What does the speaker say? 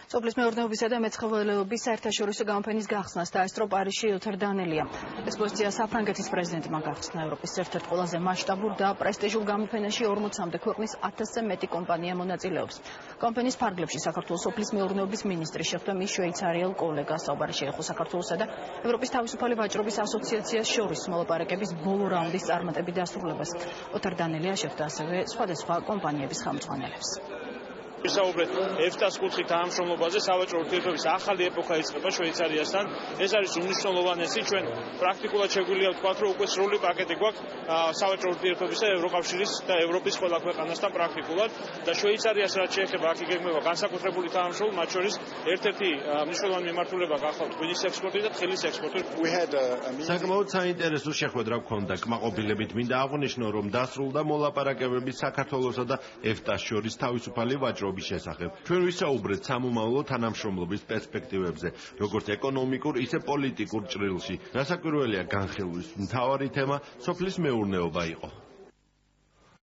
სოფლის მეურნეობისა და მეცხოველეობის საერთაშორისო გამოფენის გახსნას დაესწრო პარიზში ილთერ დანელია. ექსპოზიცია საფრანგეთის პრეზიდენტმა გახსნა. ევროპის ერთ-ერთ ყველაზე მასშტაბურ და პრესტიჟულ გამოფენაში 40-მდე ქვეყნის 1000-ზე მეტი კომპანია მონაწილეობს. გამოფენის ფარგლებში საქართველოს სოფლის მეურნეობის მინისტრი შეხვდა მის შვეიცარიელ კოლეგას. საუბარი შეეხო საქართველოსა და ევროპის თავისუფალი ვაჭრობის ასოციაციას შორის მოლაპარაკების ბოლო რაუნდის წარმატებით დასრულებას. ილთერ დანელია შეხვდა ასევე სხვადასხვა კომპანიების ხელმძღვანელებს. ვისაუბრეთ EFTA-ს კუთხით თანამშრომლობაზე, სავაჭრო ურთიერთობების ახალი ეპოქა იწყება შვეიცარიასთან. ეს არის უმნიშვნელოვანესი, ჩვენ პრაქტიკულად შეგვიძლია ვთქვათ, რომ უკვე სრული პაკეტი გვაქვს სავაჭრო ურთიერთობისა ევროკავშირის და ევროპის ყველა ქვეყანასთან პრაქტიკულად და შვეიცარიას რაც შეეხება აქ იგეგმება განსაკუთრებული თანამშრომლობა, მათ შორის ერთ-ერთი მნიშვნელოვანი მიმართულება გახლავთ ღვინის ექსპორტი და თხილის ექსპორტი. საკმაოდ საინტერესო შეხვედრა გქონდა. კმაყოფილებით მინდა აღვნიშნო, რომ დასრულდა მოლაპარაკებები საქართველოსა და EFTA-ს შორის თავისუფალი ვაჭრობის შესახებ. ჩვენ ვისაუბრეთ სამომავლო თანამშრომლობის პერსპექტივებზე, როგორც ეკონომიკურ, ისე პოლიტიკურ ჭრილში. დასაკვირველია განხილვის მთავარი თემა სოფლის მეურნეობა იყო.